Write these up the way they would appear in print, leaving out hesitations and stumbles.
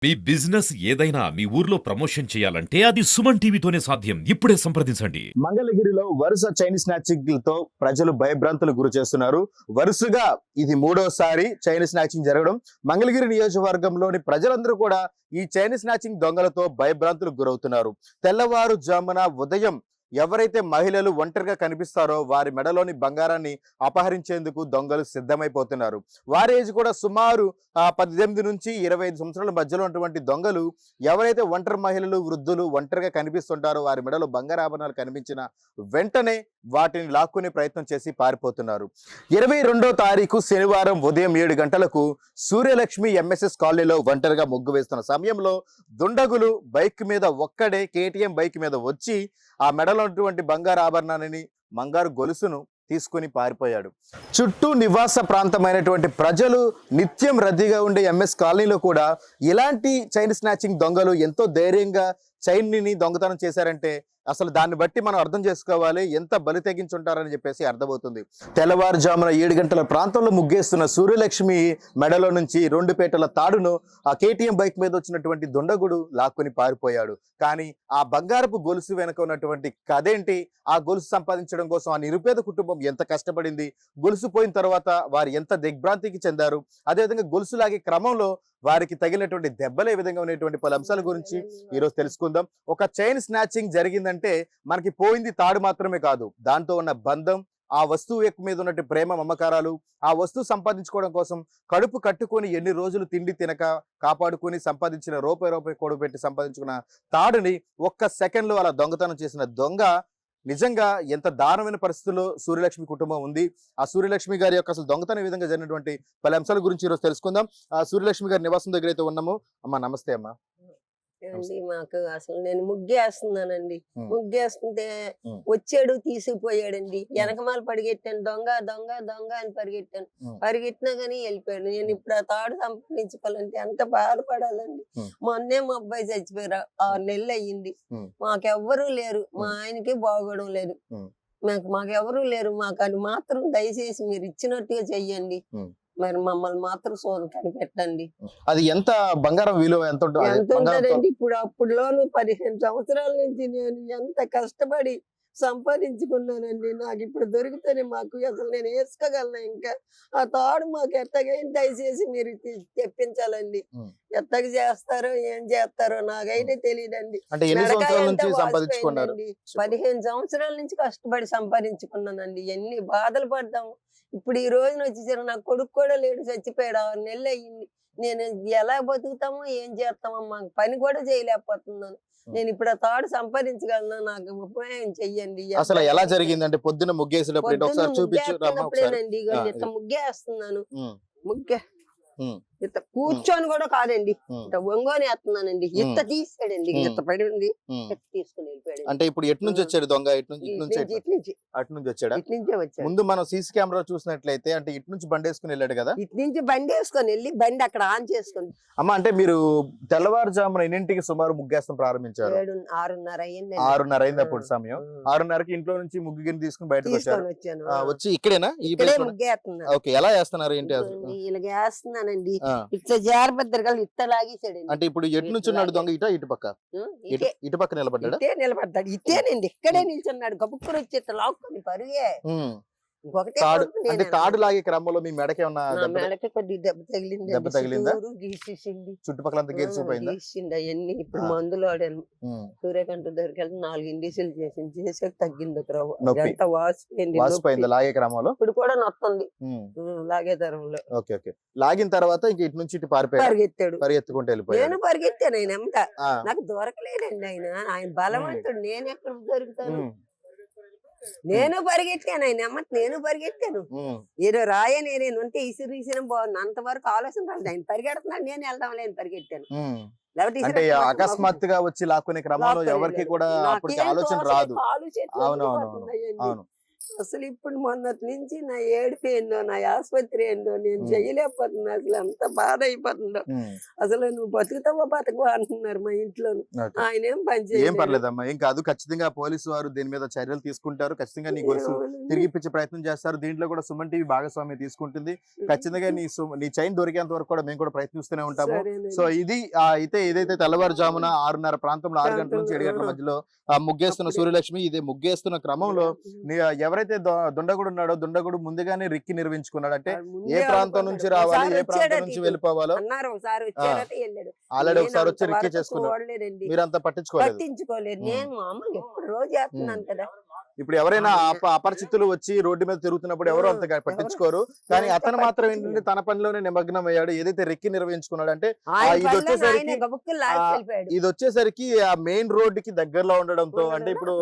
మీ business ఏదైనా మీ ఊర్లో promotion చేయాలంటే అది సుమన్ టీవీతోనే సాధ్యం. ఇప్పుడే సంప్రదించండి. మంగళగిరిలో వరుస చైనీస్ స్నాచింగ్లతో ప్రజలు భయభ్రాంతులకు గురి చేస్తున్నారు. వరుసగా ఇది మూడోసారి చైనీస్ స్నాచింగ్ జరగడం. మంగళగిరి నియోజకవర్గంలోని ప్రజలందరూ కూడా ఈ చైనీస్ స్నాచింగ్ దొంగలతో భయభ్రాంతులకు గురవుతున్నారు. తెల్లవారుజామున ఉదయం ఎవరైతే మహిళలు ఒంటరిగా కనిపిస్తారో వారి మెడలోని బంగారాన్ని అపహరించేందుకు దొంగలు సిద్ధమైపోతున్నారు. వారి ఏజ్ కూడా సుమారు 18 నుంచి 25 సంవత్సరాల మధ్యలో ఉన్నటువంటి దొంగలు ఎవరైతే ఒంటరి మహిళలు, వృద్ధులు ఒంటరిగా కనిపిస్తుంటారో వారి మెడలో బంగారు ఆభరణాలు కనిపించిన వెంటనే వాటిని లాక్కునే ప్రయత్నం చేసి పారిపోతున్నారు. 22వ తారీఖు శనివారం ఉదయం 7 గంటలకు సూర్యలక్ష్మి ఎంఎస్ఎస్ కాలనీలో ఒంటరిగా ముగ్గు వేస్తున్న సమయంలో దుండగులు బైక్ మీద ఒక్కడే కేటీఎం బైక్ మీద వచ్చి ఆ మెడలో ఉన్నటువంటి బంగారు ఆభరణాన్ని, బంగారు గొలుసును తీసుకుని పారిపోయాడు. చుట్టూ నివాస ప్రాంతమైనటువంటి ప్రజలు నిత్యం రద్దీగా ఉండే ఎంఎస్ కాలనీలో కూడా ఇలాంటి చైన్ స్నాచింగ్ దొంగలు ఎంతో ధైర్యంగా చైన్ని దొంగతనం చేశారంటే అసలు దాన్ని బట్టి మనం అర్థం చేసుకోవాలి ఎంత బలి తెగించుంటారని చెప్పేసి అర్థమవుతుంది. తెల్లవారుజామున 7 గంటల ప్రాంతంలో ముగ్గేస్తున్న సూర్యలక్ష్మి మెడలో నుంచి 2 పేటల తాడును ఆ కేటీఎం బైక్ మీద వచ్చినటువంటి దుండగుడు లాక్కుని పారిపోయాడు. కానీ ఆ బంగారపు గొలుసు వెనుక ఉన్నటువంటి కథేంటి, ఆ గొలుసు సంపాదించడం కోసం ఆ నిరుపేద కుటుంబం ఎంత కష్టపడింది, గొలుసు పోయిన తర్వాత వారు ఎంత దిగ్భ్రాంతికి చెందారు, అదేవిధంగా గొలుసు లాగే క్రమంలో వారికి తగిలినటువంటి దెబ్బలు ఏ విధంగా ఉన్నటువంటి పలు అంశాల గురించి ఈరోజు తెలుసుకుందాం. ఒక చైన్ స్నాచింగ్ జరిగిందంటే మనకి పోయింది తాడు మాత్రమే కాదు, దాంతో ఉన్న బంధం, ఆ వస్తువు మీద ఉన్నట్టు ప్రేమ మమకారాలు, ఆ వస్తువు సంపాదించుకోవడం కోసం కడుపు కట్టుకొని ఎన్ని రోజులు తిండి తినక కాపాడుకొని సంపాదించిన రూపాయి కూడబెట్టి సంపాదించుకున్న తాడుని ఒక్క సెకండ్ లో అలా దొంగతనం చేసిన దొంగ నిజంగా ఎంత దారుణమైన పరిస్థితుల్లో సూర్యలక్ష్మి కుటుంబం ఉంది. ఆ సూర్యలక్ష్మి గారి యొక్క అసలు దొంగతనం విధంగా జరిగినటువంటి పలు అంశాల గురించి ఈరోజు తెలుసుకుందాం. ఆ సూర్యలక్ష్మి గారి నివాసం దగ్గర అయితే ఉన్నాము. అమ్మా నమస్తే అమ్మా. అండి మాకు అసలు నేను ముగ్గేస్తున్నానండి. ముగ్గేస్తుంటే వచ్చాడు తీసుకుపోయాడండి. వెనకమాల పరిగెట్టాను, దొంగ దొంగ దొంగ అని పరిగెట్టాను. పరిగెట్టినా గానీ వెళ్ళిపోయాడు. నేను ఇప్పుడు ఆ తాడు సంపాదించుకోవాలంటే ఎంత బాధపడాలండి. మొన్నే మా అబ్బాయి చచ్చిపోయారు, 6 నెలలు అయ్యింది. మాకెవ్వరూ లేరు, మా ఆయనకి బాగోవడం లేదు. మాకెవరూ లేరు. మాకు అది మాత్రం దయచేసి మీరు ఇచ్చినట్టుగా చెయ్యండి. మరి మమ్మల్ని మాత్రం కనిపెట్టండి. అది ఎంత బంగారం విలువ ఎంత ఉంటుందండి? ఇప్పుడు అప్పుడులోను 15 సంవత్సరాల నుంచి నేను ఎంత కష్టపడి సంపాదించుకున్నానండి. నాకు ఇప్పుడు దొరికితేనే మాకు అసలు నేను వేసుకోగలను. ఇంకా ఆ తాడు మాకు ఎత్తగైనా దయచేసి మీరు తెప్పించాలండి. ఎత్తగ చేస్తారో ఏం చేస్తారో నాకైతే తెలియదండి. 15 సంవత్సరాల నుంచి కష్టపడి సంపాదించుకున్నానండి. ఎన్ని బాధలు పడ్డాము. ఇప్పుడు ఈ రోజున వచ్చేసారు, నా కొడుకు కూడా లేడు, చచ్చిపోయాడు. 6 నెలలు అయ్యింది. నేను ఎలా బతుకుతామో ఏం చేస్తామో మాకు పని కూడా చేయలేకపోతున్నాను. నేను ఇప్పుడు ఆ తాడు సంపాదించగలను, నాకు ఉపాయం చెయ్యండి. అసలు ఎలా జరిగిందంటే పొద్దున్న ముగ్గేసేటప్పుడు ఒకసారి చూపించు. ఇంత ముగ్గేస్తున్నాను. ఇంత కూర్చొని కూడా కాదండి, ఇంత ఒంగోని వేస్తున్నానండి. ఇంత తీసాడండి, ఇంత పడి ఉంది, తీసుకుని వెళ్ళిపోయాడు. అంటే ఇప్పుడు ఎటు నుంచి వచ్చాడు దొంగ? అటు నుంచి వచ్చాడా? ఇటు నుంచే వచ్చాడు. ముందు మనం సీసీ కెమెరా చూసినట్లయితే అంటే ఇటు నుంచి బండి వేసుకుని వెళ్ళాడు కదా? ఇటు నుంచి బండి వేసుకొని వెళ్ళి బండి అక్కడ ఆన్ చేసుకుని. అమ్మ అంటే మీరు తెల్లవారుజామున ఎన్నింటికి సుమారు ముగ్గేస్తాం ప్రారంభించారు? 6:30 అయింది. 6:30 అయింది అప్పుడు సమయం. 6:30కి ఇంట్లో నుంచి ముగ్గు గిన్నె తీసుకుని బయటకు వచ్చాను. వచ్చి ఇక్కడేనా ముగ్గేస్తున్నాను. ఓకే, ఎలా వేస్తున్నారు ఏంటి? ఇలా వేస్తున్నానండి. ఇట్లా జారబద్దరగా ఇట్ట లాగేసాడు. అంటే ఇప్పుడు ఎటు నుంచి ఉన్నాడు దొంగ? ఇటు పక్క ఇటు పక్క నిలబడ్డాడు. నిలబడ్డాడు ఇట్టేనండి, ఇక్కడే నిల్చున్నాడు. గబుక్కుని వచ్చి ఇట్లా లాక్కుని పరుగే. అంటే తాడు లాగే క్రమంలో మీ మెడకి ఏమన్నా మెడకి కొద్ది దెబ్బ తగిలింది. దెబ్బ తగిలిందా? గీసేసింది. చుట్టుపక్కలంతా గీసిపోయిందా? గీసింది. అవన్నీ ఇప్పుడు మందులు ఆడాను. సూర్యకాంత దగ్గరికి వెళ్ళి 4 ఇండిషన్లు చేసాక తగ్గింది. ఎంత వాసిపోయింది లాగే క్రమంలో. ఇప్పుడు కూడా నొత్తుంది లాగే తరంలో. Okay okay. లాగిన తర్వాత ఇంక ఇటు నుంచి ఇటు పరిగెత్తాడు. పరిగెత్తుకుంటూ వెళ్ళిపోయాడు. నేను పరిగెత్తాను, ఆయన ఎమ్మట. నాకు దొరకలేదండి ఆయన బలవంతుడు. నేను ఎక్కడ దొరుకుతాను? నేను పరిగెత్తాను, ఆయన అమ్మ నేను పరిగెత్తాను. ఏదో రాయ నేను ఉంటే ఇసిన బాగుంది. అంతవరకు ఆలోచన రాలేదు. ఆయన పరిగెడుతున్నాడు, నేను వెళ్దాం లేని పరిగెత్తాను. అంటే అకస్మాత్తుగా వచ్చి లాక్కునే క్రమంలో ఎవరికి కూడా అప్పటికి ఆలోచన రాదు. అవునవును అవును. అసలు ఇప్పుడు మొన్నటి నుంచి నా ఏడుపు ఏందో, నా ఆసుపత్రి ఏందో, నేను చేయలేకపోతున్నా. అసలు ఎంత బాధ అయిపోతుందో. అసలు నువ్వు బతుకుతావా బతకవా అంటున్నారు మా ఇంట్లో. ఓకే. ఆయన ఏం పని ఏం చేయలేదు. పర్లేదమ్మా, ఏం కాదు. ఖచ్చితంగా పోలీసు వారు దీని మీద చర్యలు తీసుకుంటారు. ఖచ్చితంగా నీ గొలుసు తిరిగి ఇప్పించే ప్రయత్నం చేస్తారు. దీంట్లో కూడా సుమన్ టీవీ భాగస్వామ్యం తీసుకుంటుంది. ఖచ్చితంగా నీ చైన్ దొరికేంత వరకు కూడా మేము కూడా ప్రయత్నిస్తూనే ఉంటాము. సరేనండి. సో ఇది అయితే ఏదైతే తెల్లవారుజామున 6:30 ప్రాంతంలో 6 గంటల నుంచి 7 గంటల మధ్యలో ముగ్గేస్తున్న సూర్యలక్ష్మి, ఇదే ముగ్గేస్తున్న క్రమంలో ఎవరైతే దుండగుడు ఉన్నాడో దుండగుడు ముందుగానే రిక్కి నిర్వహించుకున్నాడు. అంటే ఏ ప్రాంతం నుంచి రావాలి, ఏ ప్రాంతం నుంచి వెళ్ళిపోవాలో అన్నారు. ఒకసారి వచ్చాడట వెళ్ళాడు. ఆల్రెడీ ఒకసారి వచ్చి రిక్కి చేసుకున్నాడు. చూడలేదండి, మీరంతా పట్టించుకోలేదు. పట్టించుకోలేదు. నేను మామూలు ఎప్పుడు రోజు చేస్తున్నాను కదా. ఇప్పుడు ఎవరైనా అపరిచితులు వచ్చి రోడ్డు మీద తిరుగుతున్నప్పుడు ఎవరు అంతగా పట్టించుకోరు. కానీ అతను మాత్రం ఏంటంటే తన పనిలోనే నిమగ్నం అయ్యాడు. ఏదైతే రెక్కి నిర్వహించుకున్నాడు అంటే ఇది వచ్చేసరికి ఆ మెయిన్ రోడ్ కి దగ్గరలో ఉండడంతో, అంటే ఇప్పుడు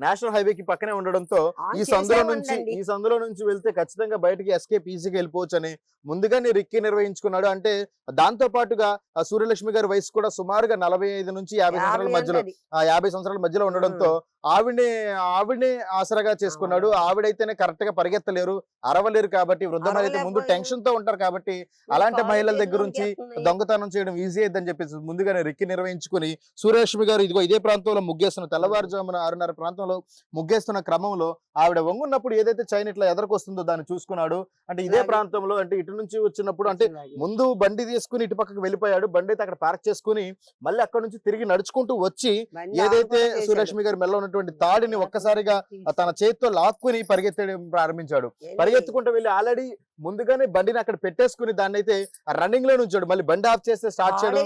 నేషనల్ హైవే కి పక్కనే ఉండడంతో ఈ సందులో నుంచి వెళ్తే ఖచ్చితంగా బయటకి ఎస్కేప్ ఈజీగా వెళ్ళిపోవచ్చు అని ముందుగానే రిక్కి నిర్వహించుకున్నాడు. అంటే దాంతో పాటుగా సూర్యలక్ష్మి గారి వయసు కూడా సుమారుగా 45 నుంచి 50 సంవత్సరాల మధ్యలో 50 సంవత్సరాల మధ్యలో ఉండడంతో ఆవిడనే ఆసరాగా చేసుకున్నాడు. ఆవిడైతేనే కరెక్ట్ గా పరిగెత్తలేరు, అరవలేరు. కాబట్టి వృద్ధ మహిళ ముందు టెన్షన్ తో ఉంటారు. కాబట్టి అలాంటి మహిళల దగ్గర నుంచి దొంగతనం చేయడం ఈజీ అయిద్దని చెప్పేసి ముందుగానే రిక్కి నిర్వహించుకుని సూర్యలక్ష్మి గారు ఇదే ప్రాంతంలో ముగ్గేస్తున్న తెల్లవారుజామున 6:30 ప్రాంతంలో ముగ్గేస్తున్న క్రమంలో ఆవిడ వంగున్నప్పుడు ఏదైతే చైన్ ఇట్లా ఎదరకొస్తుందో దాన్ని చూసుకున్నాడు. అంటే ఇదే ప్రాంతంలో, అంటే ఇటు నుంచి వచ్చినప్పుడు అంటే ముందు బండి తీసుకుని ఇటు పక్కకు వెళ్ళిపోయాడు. బండి అయితే అక్కడ పార్క్ చేసుకుని మళ్ళీ అక్కడ నుంచి తిరిగి నడుచుకుంటూ వచ్చి ఏదైతే సూర్యలక్ష్మి గారి మెల్ల ఉన్నటువంటి తాడిని ఒక్కసారిగా తన చేతితో లాక్కుని పరిగెత్తడం ప్రారంభించాడు. పరిగెత్తుకుంటూ వెళ్ళి ఆల్రెడీ ముందుగానే బండిని అక్కడ పెట్టేసుకుని దాన్ని అయితే రన్నింగ్ లో నుంచాడు. మళ్ళీ బండి ఆఫ్ చేస్తే స్టార్ట్ చేయడం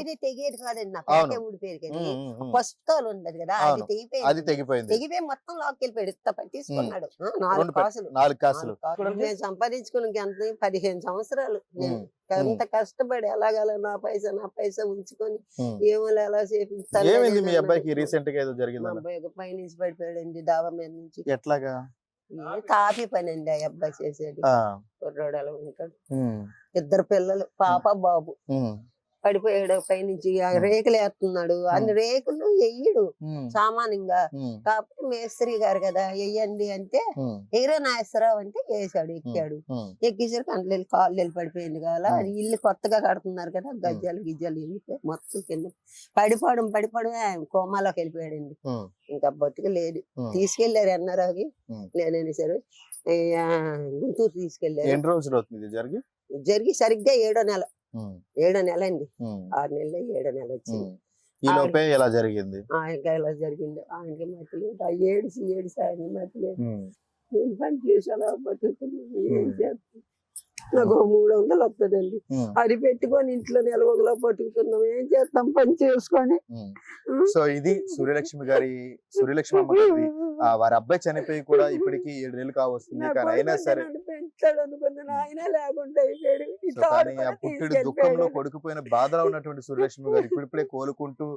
అది తెగిపోయింది. మొత్తం లాక్ వెళ్ళిపోయాడు. తీసుకున్నాడు 4 కాసులు. నేను సంపాదించుకుని 15 సంవత్సరాలు నేను ఎంత కష్టపడి ఎలాగలా నా పైసా ఉంచుకొని ఏమో ఎలా చేపిస్తాను. ఏమైంది మీ అబ్బాయికి రీసెంట్ గా ఏదో జరిగింది? అబ్బాయి ఒక పైనుంచి పడిపోయాడండి, డాబా మీద నుంచి. ఎట్లాగా? కాఫీ పని అండి ఆ అబ్బాయి చేసేది. కుర్రాడు అలా ఉంటాడు. 2 పిల్లలు, పాప బాబు. పడిపోయాడు పైనుంచి. రేకులు వేస్తున్నాడు. అన్ని రేకులు వెయ్యడు సామాన్యంగా. కాకపోతే మేస్త్రి గారు కదా వెయ్యండి అంటే ఎగిరే నాగేశ్వరరావు అంటే వేసాడు. ఎక్కాడు. ఎక్కేసరికి అంట్లో కాళ్ళు వెళ్ళి పడిపోయింది కదా. అది ఇల్లు కొత్తగా కడుతున్నారు కదా, గజ్జాలు గిజ్జాలు వెళ్ళిపోయి మొత్తం కింద పడిపోవడం కోమాలోకి వెళ్ళిపోయాడండి. ఇంకా బతుకు లేదు. తీసుకెళ్లారు ఎన్నారావుకి, లేదని సరే గుంటూరు తీసుకెళ్లారు. ఎన్ని రోజులు అవుతుంది జరిగి సరిగ్గా 7వ నెల. 7వ నెల అండి. 6 నెలలు 7వ నెల వచ్చింది. ఈ లోపే ఎలా జరిగింది? ఇంకా ఎలా జరిగింది ఆయనకి మతి లేదు. ఏడిసి ఆయన మతి లేదు. నేను పని చేసి అలా బతుకుతున్నాను. ఏం చేస్తాను? నాకు 300 వస్తుందండి. అది పెట్టుకొని ఇంట్లో నెలవగలా బతుకుతున్నాం. ఏం చేస్తాం పని చేసుకొని. సో ఇది సూర్యలక్ష్మి అమ్మ గారి వారి అబ్బాయి చనిపోయి కూడా ఇప్పటికి 7 నెలలు కావస్తుంది. కానీ అయినా సరే పెంచాడు అనుకున్నాను, ఆయన లేకుండా అయిపోయాడు. కానీ ఆ పుట్టిడి దుఃఖంలో కొడుకుపోయిన బాధలో ఉన్నటువంటి సూర్యలక్ష్మి గారు ఇప్పుడిప్పుడే కోలుకుంటూ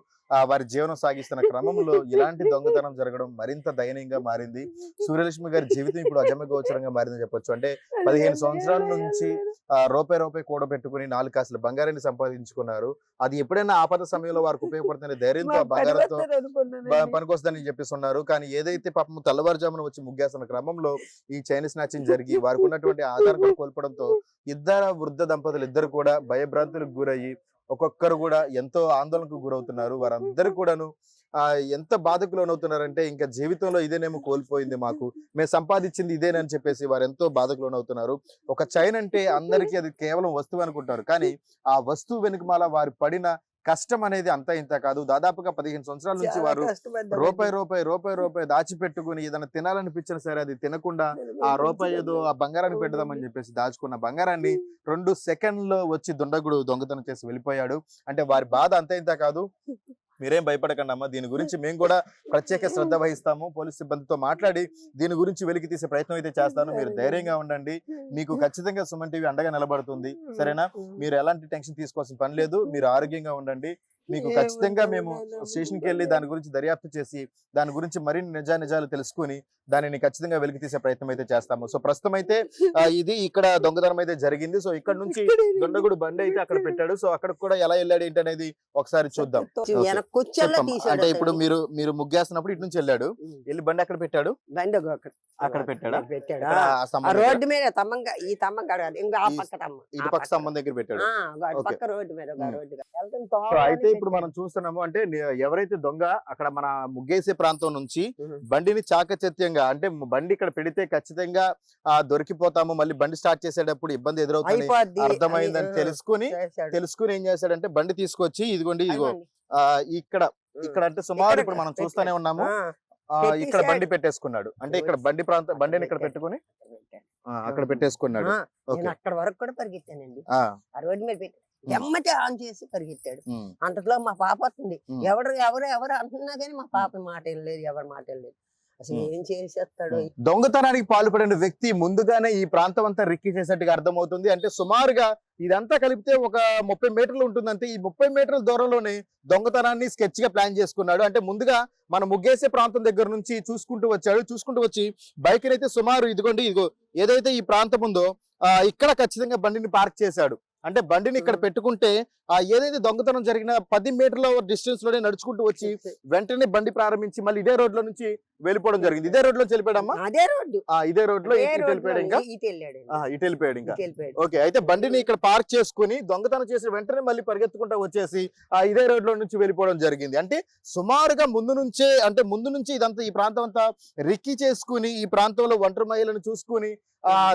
వారి జీవనం సాగిస్తున్న క్రమంలో ఇలాంటి దొంగతనం జరగడం మరింత దయనీయంగా మారింది. సూర్యలక్ష్మి గారి జీవితం ఇప్పుడు అజమ గోచరంగా మారిందని చెప్పొచ్చు. అంటే 15 సంవత్సరాల నుంచి రూపాయి కూడబెట్టుకుని 4 కాసుల బంగారాన్ని సంపాదించుకున్నారు. అది ఎప్పుడైనా ఆపద సమయంలో వారికి ఉపయోగపడుతున్న ధైర్యంతో బంగారంతో పనికొస్తుందని చెప్పిస్తున్నారు. కానీ ఏదైతే పాపం తెల్లవారుజామున వచ్చి ముగ్గేస్తున్న క్రమంలో ఈ చైన్ స్నాచింగ్ జరిగి వారికి ఉన్నటువంటి ఆధారం కూడా కోల్పోవడంతో వృద్ధ దంపతులు ఇద్దరు కూడా భయభ్రాంతులకు గురయ్యి ఒక్కొక్కరు కూడా ఎంతో ఆందోళనకు గురవుతున్నారు. వారందరూ కూడాను ఎంత బాధకు లోనవుతున్నారంటే ఇంకా జీవితంలో ఇదేనేమో కోల్పోయింది, మాకు మేము సంపాదించింది ఇదేనని చెప్పేసి వారు ఎంతో బాధకు లోనవుతున్నారు. ఒక చైన్ అంటే అందరికీ అది కేవలం వస్తువు అనుకుంటారు. కానీ ఆ వస్తువు వెనుకమాల వారు పడిన కష్టం అనేది అంతా ఇంత కాదు. దాదాపుగా 15 సంవత్సరాల నుంచి వారు రూపాయి దాచిపెట్టుకుని ఏదైనా తినాలనిపించినా సరే అది తినకుండా ఆ రూపాయి ఏదో ఆ బంగారాన్ని పెడదామని చెప్పేసి దాచుకున్న బంగారాన్ని 2 సెకండ్లో వచ్చి దుండగుడు దొంగతనం చేసి వెళ్ళిపోయాడు. అంటే వారి బాధ అంతా ఇంత కాదు. మీరేం భయపడకండి అమ్మా, దీని గురించి మేము కూడా ప్రత్యేక శ్రద్ధ వహిస్తాము. పోలీస్ సిబ్బందితో మాట్లాడి దీని గురించి వెలికి తీసే ప్రయత్నం అయితే చేస్తాను. మీరు ధైర్యంగా ఉండండి. మీకు ఖచ్చితంగా సుమన్ టీవీ అండగా నిలబడుతుంది. సరేనా? మీరు ఎలాంటి టెన్షన్ తీసుకోవాల్సిన పని లేదు. మీరు ఆరోగ్యంగా ఉండండి. మీకు ఏమో ఖచ్చితంగా మేము దేవుడా, స్టేషన్కి వెళ్ళి దాని గురించి దర్యాప్తు చేసి దాని గురించి మరిన్ని నిజాలు తెలుసుకుని దానిని ఖచ్చితంగా వెలికి తీసే ప్రయత్నం అయితే చేస్తాము. సో ప్రస్తుతం అయితే ఇది ఇక్కడ దొంగతనం అయితే జరిగింది. సో ఇక్కడ నుంచి దొండగుడు బండి అయితే అక్కడ పెట్టాడు. సో అక్కడ కూడా ఎలా వెళ్ళాడు ఏంటి అనేది ఒకసారి చూద్దాం. వెనకొచ్చేలా చెప్పమ్మా. తీసాడు అంటే ఇప్పుడు అతను. మీరు ముగ్గేస్తున్నప్పుడు ఇటు నుంచి వెళ్ళాడు, వెళ్ళి బండి అక్కడ పెట్టాడు, బండి ఒక అక్కడ పెట్టాడా? పెట్టాడు. ఇక్కడ ఆ ఆ స్తంభం దగ్గర, రోడ్డు మీద తమ్మంగా ఈ తమ్మం కాదు ఇంకా ఆ ఈ పక్క తమ్మ ఇటు పక్క స్తంభం దగ్గర పెట్టాడు. అటు ఓకే. పక్క రోడ్డు మీద ఒక రోడ్డు వెళ్తాం సో అయితే ఇప్పుడు మనం చూస్తున్నాము అంటే ఎవరైతే దొంగ అక్కడ మన ముగ్గేసే ప్రాంతం నుంచి బండిని చాకచత్యంగా అంటే బండి ఇక్కడ పెడితే ఖచ్చితంగా దొరికిపోతాము, మళ్ళీ బండి స్టార్ట్ చేసేటప్పుడు ఇబ్బంది ఎదురవుతుంది అర్థమైందని తెలుసుకుని ఏం చేశాడంటే బండి తీసుకొచ్చి ఇదిగోండి ఇదిగో ఇక్కడ ఇక్కడ అంటే సుమారు ఇప్పుడు మనం చూస్తూనే ఉన్నాము ఇక్కడ బండి పెట్టేసుకున్నాడు. అంటే ఇక్కడ బండిని ఇక్కడ పెట్టుకుని అక్కడ పెట్టేసుకున్నాడు. నేను అక్కడ వరకు కూడా పరిగెత్తానండి. ఆ రోడ్డు మీద పెట్టి ఎమ్మటే ఆన్ చేసి పరిగెత్తాడు. అంతట్లో మా పాప వస్తుంది. ఎవరు ఎవరు ఎవరు అంటున్నా కానీ మా పాప మాట లేదు, ఎవరి మాట లేదు. అసలు ఏం చేసేస్తాడు. దొంగతనానికి పాల్పడిన వ్యక్తి ముందుగానే ఈ ప్రాంతం అంతా రిక్కి చేసినట్టుగా అర్థమవుతుంది. అంటే సుమారుగా ఇదంతా కలిపితే ఒక 30 మీటర్లు ఉంటుందంటే ఈ 30 మీటర్ల దూరంలోనే దొంగతనాన్ని స్కెచ్ గా ప్లాన్ చేసుకున్నాడు. అంటే ముందుగా మన ముగ్గేసే ప్రాంతం దగ్గర నుంచి చూసుకుంటూ వచ్చి బైక్ అయితే సుమారు ఇదిగోండి ఇదిగో ఏదైతే ఈ ప్రాంతం ఉందో ఇక్కడ ఖచ్చితంగా బండిని పార్క్ చేశాడు. అంటే బండిని ఇక్కడ పెట్టుకుంటే ఏదైతే దొంగతనం జరిగిన 10 మీటర్ల డిస్టెన్స్ లోనే నడుచుకుంటూ వచ్చి వెంటనే బండి ప్రారంభించి మళ్ళీ ఇదే రోడ్ లో నుంచి వెళ్ళిపోవడం జరిగింది. ఇదే రోడ్ లో వెళ్ళిపోయాడమ్మా? అదే రోడ్డు, ఇదే రోడ్ లో వెళ్ళిపోయాడు. ఇంకా ఇటు వెళ్ళిపోయాడు. ఇంకా ఓకే. అయితే బండిని ఇక్కడ పార్క్ చేసుకుని దొంగతనం చేసిన వెంటనే మళ్ళీ పరిగెత్తుకుంటూ వచ్చేసి ఇదే రోడ్ లో నుంచి వెళ్ళిపోవడం జరిగింది. అంటే సుమారుగా ముందు నుంచి ఇదంతా ఈ ప్రాంతం అంతా రిక్కి చేసుకుని ఈ ప్రాంతంలో ఒంటరి మహిళలను చూసుకుని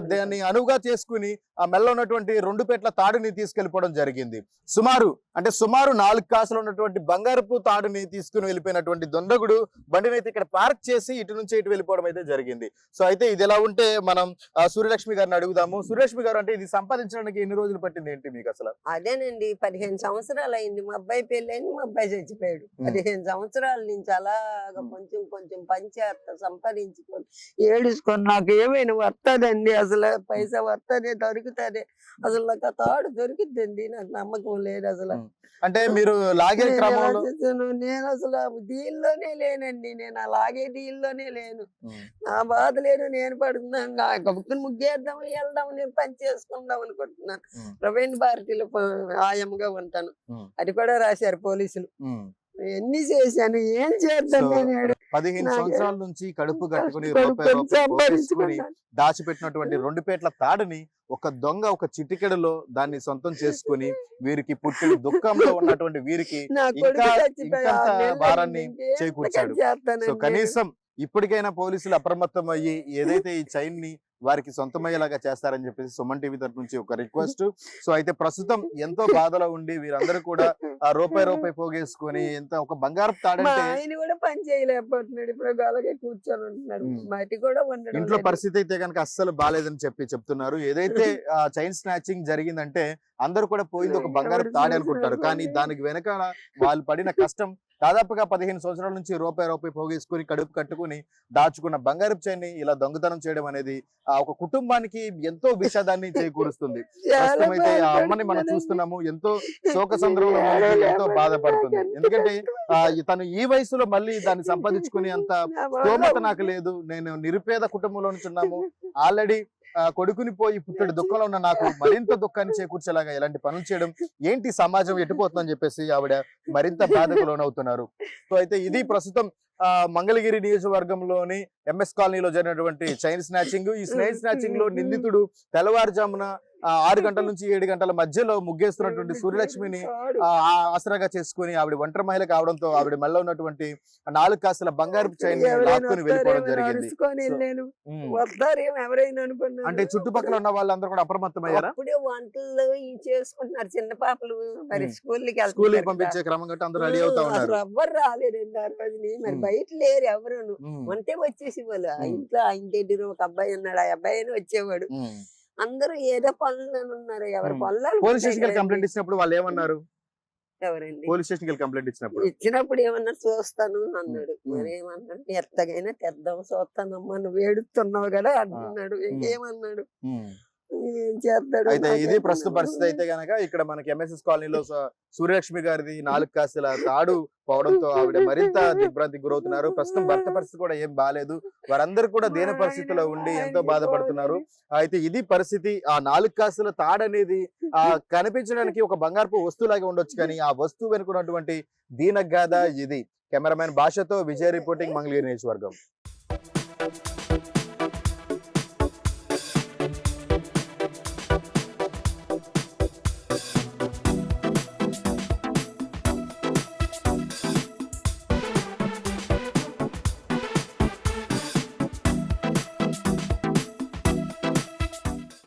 దాన్ని అనువుగా చేసుకుని మెల్ల ఉన్నటువంటి 2 పేట్ల తాడుని తీసుకెళ్లిపోవడం జరిగింది. సుమారు 4 కాసులు ఉన్నటువంటి బంగారపు తాడుని తీసుకుని వెళ్ళిపోయినటువంటి దొండగుడు బండిని అయితే ఇక్కడ పార్క్ చేసి ఇటు నుంచి ఇటు వెళ్ళిపోవడం అయితే జరిగింది. సో అయితే ఇది ఎలా ఉంటే మనం సూర్యలక్ష్మి గారిని అడుగుదాము. సూర్యలక్ష్మి గారు, అంటే ఇది సంపాదించడానికి ఎన్ని రోజులు పట్టింది ఏంటి మీకు అసలు? అదేనండి 15 సంవత్సరాలు అయింది. మా అబ్బాయి పెళ్ళైంది, మా అబ్బాయి చచ్చిపోయాడు. 15 సంవత్సరాల నుంచి అలాగా కొంచెం పంచేస్తా సంపాదించుకొని ఏడుచుకొని నాకు ఏమైనా వస్తుందండి, అసలు పైసా వస్తుంది దొరుకుతుంది, అసలు నాకు ఆ తాడు దొరికిద్దండి, నాకు నమ్మకం లేదు అసలు. అంటే మీరు లాగే క్రమంలో నేను అసలు దీనిలోనే లేనండి, నేను ఆ లాగే దీనిలోనే లేను. నా బాధ లేదు, నేను పడుతున్నాను ముగ్గేద్దాం వెళ్దాం, నేను పని చేసుకుందాం అనుకుంటున్నాను. ప్రవీణ్ భారతిలో ఆయమ్మగా ఉంటాను, అది కూడా రాశారు పోలీసులు. ఎన్ని చేశాను, ఏం చేద్దాం. 15 సంవత్సరాల నుంచి కడుపు కట్టుకుని దాచిపెట్టినటువంటి 2 పేట్ల తాడుని ఒక దొంగ ఒక చిటికెడలో దాన్ని సొంతం చేసుకుని వీరికి పుట్టిన దుఃఖంలో ఉన్నటువంటి వీరికి ఇంకా భారాన్ని చేకూర్చాడు. సో కనీసం ఇప్పటికైనా పోలీసులు అప్రమత్తం అయ్యి ఏదైతే ఈ చైన్ ని వారికి సొంతమయ్యేలాగా చేస్తారని చెప్పేసి సుమన్ టీవీ తరఫు నుంచి ఒక రిక్వెస్ట్. సో అయితే ప్రస్తుతం ఎంతో బాధలో ఉండి వీరందరూ కూడా రూపాయి పోగేసుకొని ఎంత ఒక బంగారపు తాడంటే ఆయన కూడా పని చేయలేకపోతున్నాడు, ఇప్పుడు అలాగే కూర్చొని ఉంటున్నాడు. మట్టి కూడా ఇంట్లో పరిస్థితి అయితే కనుక అస్సలు బాలేదని చెప్తున్నారు. ఏదైతే చైన్ స్నాచింగ్ జరిగిందంటే అందరూ కూడా పోయింది ఒక బంగారపు తాడే అనుకుంటారు, కానీ దానికి వెనకాల వాళ్ళు పడిన కష్టం దాదాపుగా 15 సంవత్సరాల నుంచి రూపాయి పోగేసుకుని కడుపు కట్టుకుని దాచుకున్న బంగారపు చైన్ ఇలా దొంగతనం చేయడం అనేది ఒక కుటుంబానికి ఎంతో విషాదాన్ని చేకూరుస్తుంది. ప్రస్తుతం అయితే ఆ అమ్మని మనం చూస్తున్నాము, ఎంతో శోక సంద్రంలో ఎంతో బాధపడుతుంది. ఎందుకంటే తను ఈ వయసులో మళ్ళీ దాన్ని సంపాదించుకుని అంత స్తోమత నాకు లేదు, నేను నిరుపేద కుటుంబంలో నుంచి ఉన్నాము, ఆల్రెడీ కొడుకుని పోయి పుట్టడు దుఃఖంలో ఉన్న నాకు మరింత దుఃఖాన్ని చేకూర్చేలాగా ఇలాంటి పనులు చేయడం ఏంటి, సమాజం ఎటుపోతుందని చెప్పేసి ఆవిడ మరింత బాధకు లోనవుతున్నారు. సో అయితే ఇది ప్రస్తుతం మంగళగిరి నియోజకవర్గంలోని ఎంఎస్ కాలనీలో జరిగినటువంటి చైన్ స్నాచింగ్. ఈ చైన్ స్నాచింగ్ లో నిందితుడు తెల్లవారుజామున 6 గంటల నుంచి 7 గంటల మధ్యలో ముగ్గేస్తున్నటువంటి సూర్యలక్ష్మిని ఆసరాగా చేసుకుని ఆవిడ ఒంటరి మహిళ కావడంతో ఆవిడ మెల్ల ఉన్నటువంటి 4 కాసుల బంగారపు చైన్ లాక్కుని వెళ్ళిపోవడం జరిగింది. అంటే చుట్టుపక్కల ఉన్న వాళ్ళందరూ కూడా అప్రమత్తమయ్యారా? అప్పుడే వంటలు చేసుకుంటున్నారు చిన్న పాపలు, మరి స్కూల్ పంపించే క్రమం గట్ట అందరూ రెడీ అవుతా ఉన్నారు. ఎవ్వరు రాలేదండి ఆ రోజుని, మరి బయట లేరు ఎవరు, వంటే వచ్చేసి వాళ్ళు ఇంట్లో ఆయన దగ్గర ఒక అబ్బాయి ఉన్నాడు, ఆ అబ్బాయి వచ్చేవాడు. అందరూ ఏదో పనులు ఉన్నారు, ఎవరి పనులు. పోలీస్ స్టేషన్ కంప్లైంట్ ఇచ్చినప్పుడు వాళ్ళు ఏమన్నారు? ఎవరండి పోలీస్ స్టేషన్ కంప్లైంట్ ఇచ్చినప్పుడు ఏమన్నారు, చూస్తాను అన్నాడు. మరి ఏమన్నాడు, ఎత్తగైనా తెద్దాం చూస్తానమ్మా, నువ్వు ఏడుతున్నావు కదా అంటున్నాడు. ఇంకేమన్నాడు, ఏం చేస్తాడు అయితే ఇది ప్రస్తుత పరిస్థితి అయితే గనక ఇక్కడ మనకి ఎంఎస్ఎస్ కాలనీలో సూర్యలక్ష్మి గారిది 4 కాసుల తాడు పోవడంతో ఆవిడ మరింత దిగ్భ్రాంతికి గురవుతున్నారు. ప్రస్తుతం భర్త పరిస్థితి కూడా ఏం బాలేదు. వారందరూ కూడా దీన పరిస్థితిలో ఉండి ఎంతో బాధపడుతున్నారు. అయితే ఇది పరిస్థితి. ఆ 4 కాసుల తాడు అనేది కనిపించడానికి ఒక బంగారపు వస్తువులాగా ఉండొచ్చు, కానీ ఆ వస్తువు వెనుకున్నటువంటి దీనగాథ ఇది. కెమెరామెన్ భాషతో విజయ్ రిపోర్టింగ్, మంగళగిరి నియోజకవర్గం.